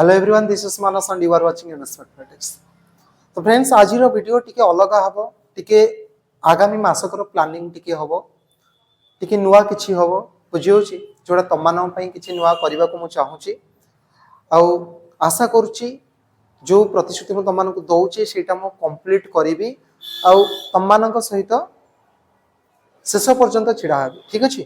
Hello everyone, this is Manas and you are watching MS mathematics. तो friends, आज video टिके अलग हबो, टिके आगामी मासकर प्लानिंग टिके हबो, टिके नुआ किछि हबो बुझियोछि जोडा तममान पई किछि नुआ करबा को मु चाहूछि। आउ आशा करूछि जो प्रतिश्रुति मु तममान को दउछि सेटा मु कंप्लीट करिवि आउ तममान को सहित शेष पर्यंत छिड़ा हेबि। ठीक अछि।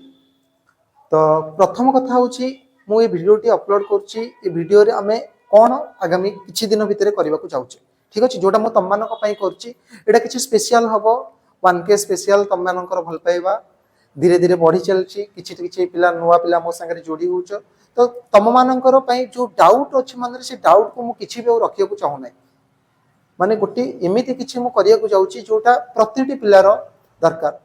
तो प्रथम कथा होछि मु ए वीडियो टी अपलोड करछि। ए वीडियो रे हमें कोन आगामी किछि दिन भितरे करबा को चाहूछि। ठीक अछि। जोटा मु तम मानक पई करछि एटा किछि स्पेशल हबो, 1K स्पेशल तम मानकर भल पाइबा धीरे धीरे बढ़ी चलछि। किछि किछि पिला नुवा पिला मो संगे जोडी होउछ। तो तम मानकर पई जो डाउट अछि मन रे से डाउट को मु किछि भी रखिया को चाहू नै। माने गोटी एमिति किछि मु करिया को जाउछि जोटा प्रतिटी पिलार दरकार।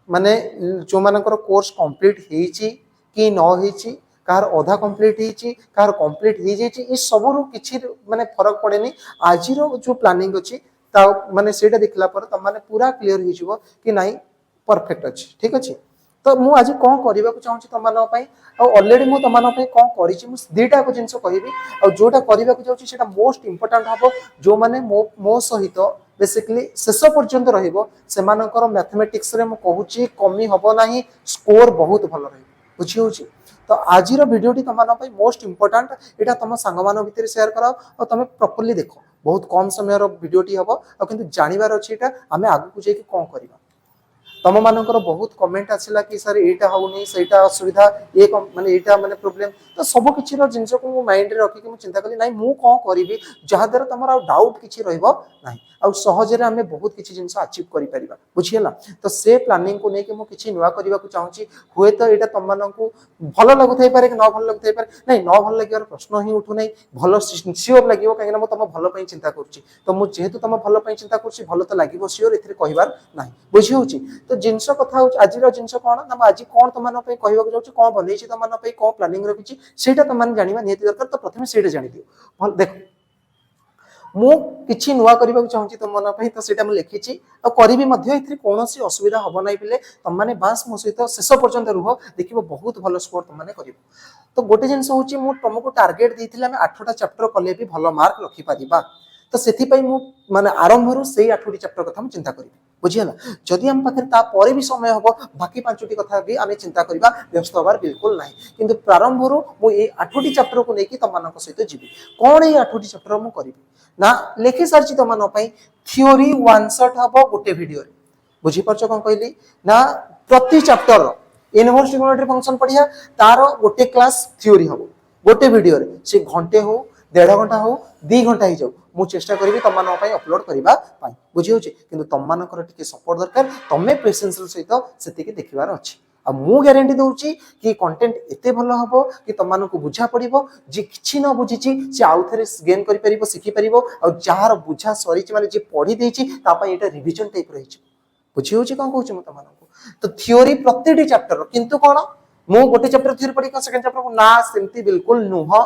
माने जो मानकर कोर्स कंप्लीट हेची कि न हेची, कार अधा कंप्लीट हेची, कार कंप्लीट हे जेची, ई सब रु किछि माने फरक पड़ेनी। आजिरो जो प्लानिंग अछि ता माने सेटा देखला पर त माने पूरा क्लियर हे जिवो कि नाही परफेक्ट अछि। ठीक अछि। तो मु आज कोन करिबा को चाहूछि तमानो पई आ ऑलरेडी मु तमानो पई कोन करिछि मु दुईटा को जिंस कहिबी आ जोटा करिबा को चाहूछि सेटा मोस्ट इंपोर्टेंट हबो। जो माने मो सहित बेसिकली शेष पर्यंत रहिबो सेमानकर मैथमेटिक्स रे मु कहूछि कमी हबो नाही, स्कोर बहुत भलो रहिबो बुझी होछि। तो आजिर वीडियोटी तमानो पई मोस्ट इंपोर्टेंट। एटा तम संगमान भितर शेयर कराओ और तमे प्रॉपर्ली देखो। बहुत कम समय रो वीडियोटी हबो आ किंतु जानिबार अछि एटा आमे आगु को जेकी कोन करिबा। तम मानकर बहुत कमेंट आसिला कि सर एटा होउनी सेटा असुविधा ए माने एटा माने प्रॉब्लम। तो सब किछि रो जिंस को मु माइंड रे रखि कि मु चिंता कली नाही मु कोन करिवि जहा दर तमरा डाउट किछि रहइबो नाही आ सहज रे हमें बहुत किछि जिंस अचीव करि परिबा बुझियला। तो से प्लानिंग को नेके मु किछि नुवा करिबा को चाहूछि। होय तो एटा तम माननकु भलो लागुथाय पारे कि न भलो लागुथाय पारे, नाही न भलो लागियार प्रश्न ही उठु नाही। भलो सियोर लागिवो काहे ना मु तम भलो पई चिंता करछि। तो मु जेहेतु तम भलो पई चिंता करछि भलो तो लागिवो सियोर, एथिरे कहिबार नाही बुझि होछि। तो जिंस कथा होछि आजिर जिंस कोन ना आज कोन तमान पई कहबा को जाउछि, कोन बनेछि तमान पई कोन प्लानिंग रखिछि सेटा तमान जानिबा नियति दरकार। तो प्रथमे सेटा जानि दियो। भल देखो मु किछि नुवा करिबा को चाहूछि तम मन पई, तो सेटा मु लिखिछि आ करिबि मध्ये एथिरे कोनोसी असुविधा हबो नाही पिले तम माने बास मो सहित शेष पर्यंत रुहो देखिबो बहुत भलो स्कोर तम माने करिबो। तो गोटे जिंस होछि मु तुमको टारगेट देथिले हम 8टा चैप्टर कले भी भलो मार्क रखि परिबा। तो सेथि पई मु माने आरंभ रु सेही 8टी चैप्टर कथा मु चिंता करिबि बुझियला। जदि हम पाखे ता परे भी समय हबो बाकी 5टी कथा भी आमे चिंता करिबा, व्यस्त होबार बिल्कुल नाही। किंतु प्रारंभ रु मु ए 8टी चैप्टर को लेकी तम मानक सहित जिबि। कोन ए 8टी चैप्टर मु करिबि ना लेखि सारछि तम मान पई थ्योरी वन शॉट हबो गोटे वीडियो रे बुझि परछो कोन कहली ना। प्रति चैप्टर इनवर्स ट्रिग्नोमेट्री फंक्शन पढिया तार गोटे क्लास थ्योरी हबो गोटे वीडियो रे, से घंटे हो 1.5 घंटा हो 2 घंटा ही जाऊ मु चेष्टा करिवि तम मान पई अपलोड करिबा पई बुझि होछि। किंतु तम मानकर टिके सपोर्ट दरकार, तमे पेशेंस सहित सेति के देखिबार अछि। आ मु ग्यारंटी दउछि कि कंटेंट एते भलो हबो कि तम मान को बुझा पड़िबो। जे किछि न बुझिछि से आउथरे गेन करि परिबो, सिखि परिबो। आ जहार बुझा सरिछि माने जे पढि देछि ता पई एटा रिवीजन टाइप रहिछि बुझि होछि कोन कहउछि म तम मान को। तो थ्योरी प्रतिटी चैप्टर किंतु कोन मु गोटे चैप्टर थ्योरी पढि सेकंड चैप्टर को ना सेमति बिल्कुल नुह।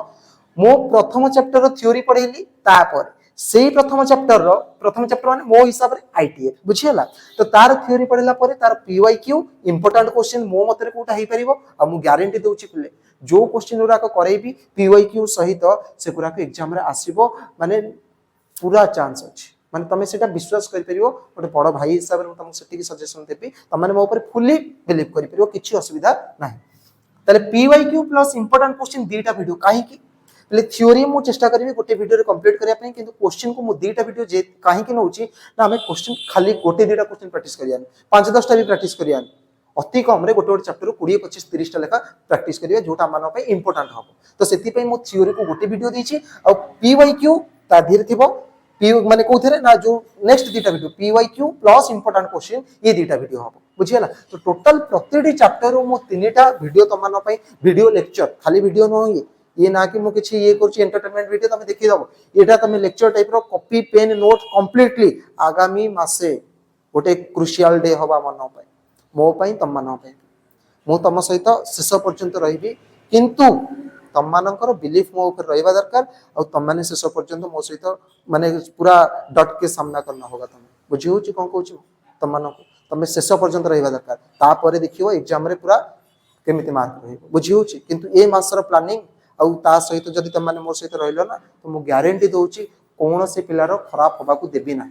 मो प्रथम चैप्टर रो थ्योरी पढिली तापर सेही प्रथम चैप्टर माने मो हिसाब रे आईटीए बुझियला। तो तार थ्योरी पढिला परे तार पीवाईक्यू इंपोर्टेंट क्वेश्चन मो मतरे कोटा हेई परिबो। आ मु गारंटी दउछि पिले जो क्वेश्चन गुरा को करैबी पीवाईक्यू सहित से गुरा को एग्जाम रे आसीबो माने पूरा चांस अछि। माने तमे सेटा विश्वास करि परिबो। गोटे बड़ भाई हिसाब रे तम सेठी सजेशन देबी, तम माने मो ऊपर फुली बिलीव करि परिबो, किछि असुविधा नाही। ताले पीवाईक्यू प्लस इंपोर्टेंट क्वेश्चन दीटा वीडियो काहे कि ले थ्योरी मु चेष्टा करिवि गोटे वीडियो रे कंप्लीट करिया पई। किंतु क्वेश्चन को मु दीटा वीडियो जे काहे कि नउची ना हमें क्वेश्चन खाली गोटे दीटा क्वेश्चन प्रैक्टिस करियान 5-10टा भी प्रैक्टिस करियान अति कम रे गोटे चैप्टर 20-25-30टा लेखा प्रैक्टिस करिया जोटा मानो पे इंपोर्टेंट हबो। तो सेति पई मु थ्योरी को गोटे वीडियो देछि आ पीवाईक्यू ता धीरे थिबो। पी माने कोथरे ना जो नेक्स्ट दीटा video PYQ plus important question ये दीटा वीडियो हबो बुझियला। तो टोटल प्रतिटी चैप्टर रो मु 3टा वीडियो तमानो पई वीडियो लेक्चर खाली वीडियो न ये ना कि मु किछि ये करछि एंटरटेनमेंट वीडियो तमे देखि दबो। एटा तमे लेक्चर टाइप रो कॉपी पेन नोट कंप्लीटली आगामी मासे गोटे क्रुशियल डे हबा मन पई मो पई तम मान पई मु तम सहित शेष पर्यंत रहिबी। किंतु तम मानकर बिलीफ मो ऊपर रहइबा दरकार और तम माने शेष पर्यंत मो सहित माने पूरा डट के सामना करना होगा। तम बुझि होछि कोन कहउछि तम मानको तमे शेष पर्यंत रहइबा दरकार। ता परे देखियो एग्जाम रे पूरा केमिति मार्क रहइबो बुझि होछि। किंतु ए मासर प्लानिंग आउ ता सहित जदि तुम मैंने मो सहित रहिलो ना तो मु ग्यारंटी दउची कौन से पिलार खराब होबा को देबी ना।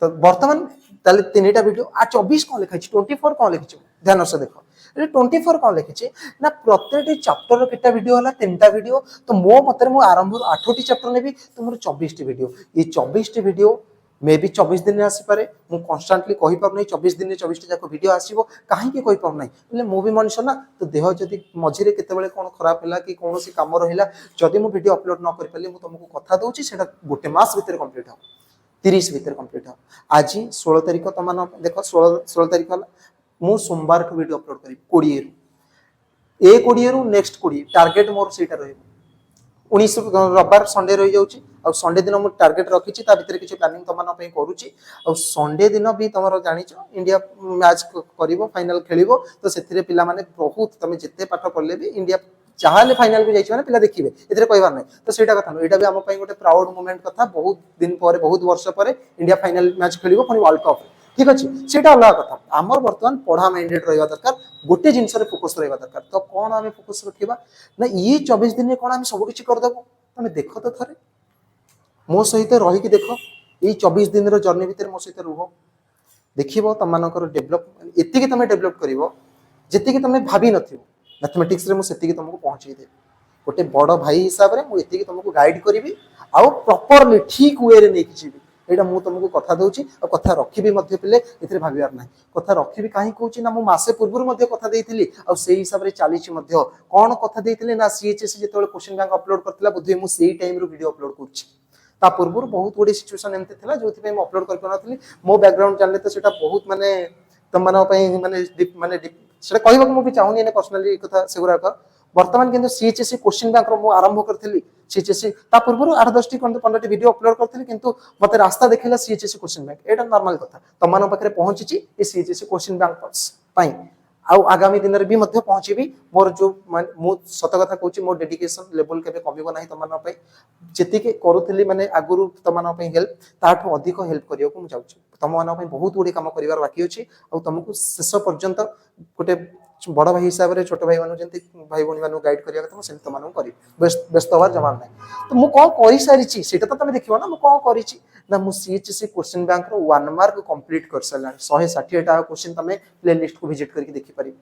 तो वर्तमान ताले तीनटा वीडियो आ 24 कौन लिखा 24 कौन लिखी ध्यान से देख 24 कौन लिखी ना प्रत्येक चैप्टर केटा वीडियो हला तीनटा वीडियो तो मो मतर मु आरंभ 8टी चैप्टर नेबी तो मोर 24टी वीडियो ये 24टी वीडियो मे भी 24 दिन आसी पारे मु कांस्टेंटली कहि पार नै 24 दिन 24टी जाको वीडियो आसीबो काहे के कहि पार नै बोले मु भी मनुष्य ना तो देह जदी मझिरे केते बेले कोन खराब होला कि कोनोसी काम रहिला जदी मु वीडियो अपलोड न करि पाले मु तुमको कथा दोची सेटा गोटे मास भीतर कंप्लीट हो 30 भीतर कंप्लीट हो आज 16 तारिख तुम देख 16 तारिख मु सोमवार को वीडियो अपलोड करी 20 रु ए 20 रु नेक्स्ट 20 टार्गेट मोर सेटा रहइबो 19 रविवार संडे रही जाउची आ संडे दिन मु टार्गेट रखिची ता भीतर किछि प्लानिंग तमन पे करूची आ संडे दिन भी तमरो जानिचो इंडिया मैच करिवो फाइनल खेलिवो तो सेथिरे पिला माने बहुत तमे जत्ते पाठ पढले भी इंडिया चाहले फाइनल को जाइछ माने पिला देखिबे एथिरे कहबार नै तो सेटा कथा न एटा भी हम पई गोटे प्राउड मोमेंट कथा बहुत दिन परे बहुत वर्ष परे इंडिया फाइनल मैच खेलिवो फनी वर्ल्ड कप ठीक अछि सेटा अलग कथा हमर वर्तमान पढ़ा माइंडेड रहइबा दरकार गोटे जिंस रे फोकस रहइबा दरकार तो कोन हमें फोकस रखिबा ना ये 24 दिन में कोन हम सब किछि कर देबो तमे देखो तो थरे मो सहित रही कि देख ये 24 दिन रो जर्नी भीतर मो सहित रुह देखिबो तमनकर डेवलप एति कि तमे डेवलप करिवो जेति कि तमे भाबी नथिबो मैथमेटिक्स रे मु सेति कि तुमको पहुंची दे गोटे बड़ भाई हिसाब रे मु एति कि तुमको गाइड करिवि आ प्रॉपरली ठीक वे रे नेकी जीवि एटा मु तुमको कथा दोची आ कथा रखिबि मध्ये पिले एथिरे भाबियार नाही कथा रखिबि काहे कहूची ना मु मासे पूर्व मध्ये कथा देइथिली आ सेही हिसाब रे चालीची मध्ये कोन कथा देइथिली ना सीएचएस जेतोले क्वेश्चन बैंक अपलोड करथिला बुद्धि मु सेही टाइम रो वीडियो अपलोड करछि ता पूर्व बहुत गुडी सिचुएशन एमते थिला जोथि पे मु अपलोड कर पनथली मो बैकग्राउंड जानले तो सेटा बहुत माने तमन पई माने सेटा कहबा मु भी चाहुनी ने पर्सनली कथा सेगुरा का वर्तमान किंतु सीएचएस क्वेश्चन बैंक रो मु आरंभ करथिली सीएचएस ता पूर्व 8-10 टी 15 टी वीडियो अपलोड करथिली किंतु मते रास्ता देखैला सीएचएस क्वेश्चन बैंक एटा नॉर्मल कथा तमन पाखरे पहुंचीची ए सीएचएस क्वेश्चन बैंक पई आउ आगामी दिन रे भी मध्ये पहुंचीबी मोर जो मु सत कथा कहूची मोर डेडिकेशन लेवल केबे कमिबो नाही तमन पई जेति के करूथिली माने आगुरु तमन पई हेल्प ताठो अधिक हेल्प करियो को मु चाहूची तमन पई बहुत गुडी काम करिवार बाकी अछि आ तुमको शेष पर्यंत गोटे बड़ भाई हिसाब रे छोट भाई मानु जंती भाई बणी मानु गाइड करिया त सेन त मानु करी व्यस्त होवार जवाब नाही तो मु को करि सारिची सेटा त तमे देखिबो ना मु को करिची ना मु सीएचएस क्वेश्चन बैंक रो 1 मार्क कंप्लीट कर सला 160 टा क्वेश्चन तमे प्लेलिस्ट को विजिट करके देखि पारी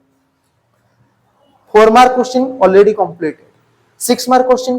4 mark question already completed 6 mark question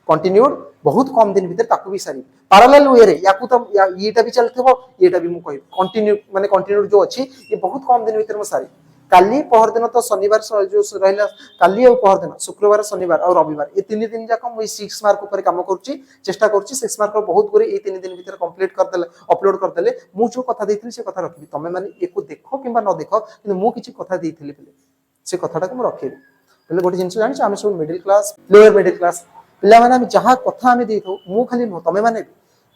continued बहुत कम दिन भीतर ताकू भी सारी पैरेलल वे रे याकू तो येटा भी चलथबो येटा भी मु कहि कंटिन्यू माने कंटिन्यूड जो अछि ये बहुत कम दिन भीतर मु सारी काली पहर दिन तो शनिवार जो रहला काली और पहर दिन शुक्रवार शनिवार और रविवार ये 3 दिन जाक मु 6 मार्क ऊपर काम करछि चेष्टा करछि 6 मार्क बहुत गुरे ये 3 दिन भीतर कंप्लीट कर देले अपलोड कर देले मु जो कथा देथिली से कथा रखबी तमे माने एको देखो किबा न देखो किंतु मु किछि कथा देथिली पले से कथाटा को मु रखिबी पले गोटे जिंस जानि हम सब middle class lower middle class पिला माने हम जहां कथा हम देथौ मु खाली न तमे माने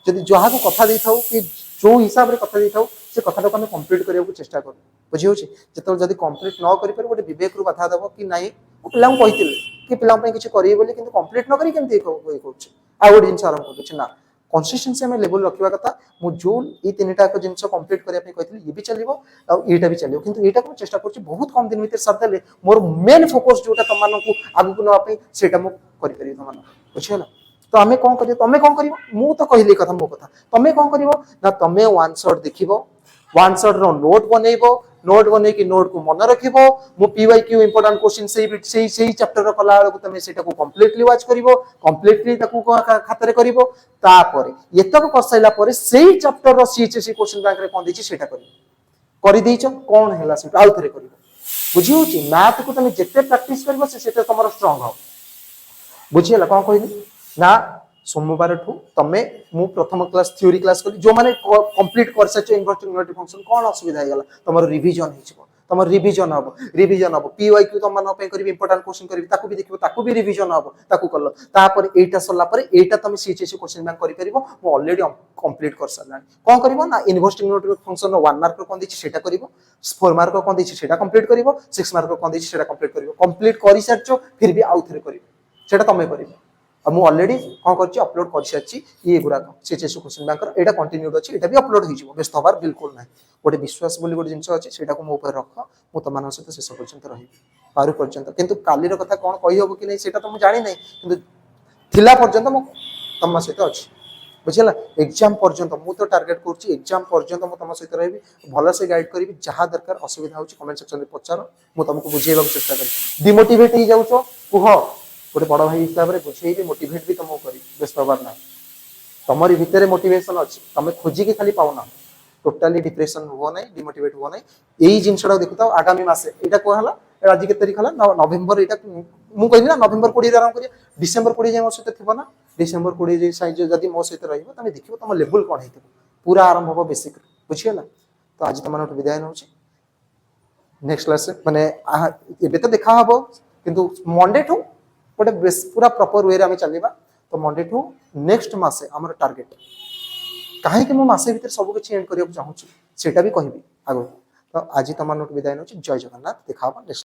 जदि जहां को कथा देथौ कि जो हिसाब रे कथा देथौ से कथाटा को हम कंप्लीट करिया को चेष्टा कर बुझियो छी जतो जदि कंप्लीट न करि पर गोटे विवेक रु बाधा दबो कि नाही पिला कहितिले कि पिला पई किछ करिए बोली किंतु कंप्लीट न करी केमति कहउछ आ गोटे जिंस आरंभ करछ ना कंसिस्टेंसी में लेवल रखिबा कथा मु जो ई तीनटा को जिंस कंप्लीट करिया पई कहितिले ये भी चलिबो आ एटा भी चलिबो किंतु एटा को चेष्टा करछ बहुत कम दिन भीतर सर देले मोर मेन फोकस जोटा तमन को आगु को न पई सेटा मु करि करी तमन बुझियला तो हमें कौन करियो तमे कौन करियो मु तो कहली कथा मो कथा तमे कौन करियो ना तमे वन शॉट देखिबो वन शॉट रो नोट बनेइबो नोट बने कि नोट को मन रखिबो मु पीवाईक्यू इंपोर्टेंट क्वेश्चन सेही चैप्टर रो कला को तमे सेटा को कंप्लीटली वाच करिवो कंप्लीटली ताकू खातारे करिवो तापर एतक करसैला परे सेही चैप्टर रो सीएचएस क्वेश्चन बैंक रे कोन दिछि सेटा करिवो करि देइछो कोन हैला सेटा आउ थरे करिवो बुझियो छी मैथ को तमे जेते प्रैक्टिस करबो सेते तमरो स्ट्रांग हो बुझियला कोन कहली ना सोमवार ठू तमे मु प्रथम क्लास थ्योरी क्लास कली जो माने कंप्लीट कर सच इन्वर्टिंग यूनिट फंक्शन कोन असुविधा हेगला तमर रिवीजन हिचबो तमर रिवीजन हबो पीवाईक्यू तम मन पे करबी इंपोर्टेंट क्वेश्चन करबी ताकू भी देखिबो ताकू भी रिवीजन हबो ताकू करलो तापर एटा सल्ला पर एटा तमे सीएचएस क्वेश्चन बैंक करि परिबो मु ऑलरेडी कंप्लीट कर सलानी कोन करबो ना इन्वर्टिंग यूनिट फंक्शन रो 1 मार्क रो कोन दिछि सेटा करबो 4 मार्क रो कोन दिछि सेटा कंप्लीट करबो 6 मार्क रो कोन दिछि सेटा कंप्लीट करबो कंप्लीट करि सरचो फिर भी आउ थरे करबो सेटा तमे करबो और मु ऑलरेडी कौन करछि अपलोड कर सारछि ये गुरा सीएचएस क्वेश्चन बैंक एटा कंटिन्यूड अछि एटा भी अपलोड हो जिवो व्यस्त होबार बिल्कुल नाही गोटे विश्वास बोली गोटे जिंस अछि सेटा को मो ऊपर रख मु तमान सहित शेष पर्यंत रही पारु पर्यंत किंतु कालीर कथा कोन कहि होबो कि नै सेटा तो मु जानि नै किंतु थिला पर्यंत मु तम सहित अछि बुझिला एग्जाम पर्यंत मु तो टार्गेट करछि एग्जाम पर्यंत मु तम सहित रहबी भलो से गाइड करबी जहां दरकार असुविधा होछि कमेंट सेक्शन में पचारो मु तुमको बुझेबा चेष्टा करी डिमोटिवेट हो जाउछो कुह गोटे बड़ भाई हिसाब से बुझेबी मोटिवेट भी तुमको करी व्यस्त होबार ना तमरी भितर मोटिवेशन अछि तमे खोजी के खाली पाउना टोटली डिप्रेशन हो नै डिमोटिवेट हो नै एई जिंसडा देखुता आगामी मासे एटा को हला आज के तारीख हला नवंबर एटा मु कहली ना नवंबर 20 रे आराम करिया डिसेंबर 20 जे मो सहित थिबो ना डिसेंबर 20 जे साइज जदी मो सहित रहिबो तमे देखिबो तम लेवल कोन हेतिबो पूरा आरंभ हो बेसिक बुझियला तो आज तमन विदाय नउछि नेक्स्ट क्लास माने एबे तो देखा हबो किंतु मंडे ठू गोटे पूरा प्रॉपर वे रे आमे चलीबा तो मंडे ठू नेक्स्ट मासे हमर टारगेट काहे कि मो मासे भीतर सब किछि एंड करियो चाहूछि सेटा भी कहबी आगो तो आज तमन विदाय नउछि जय जगन्नाथ देखा हबो नेक्स्ट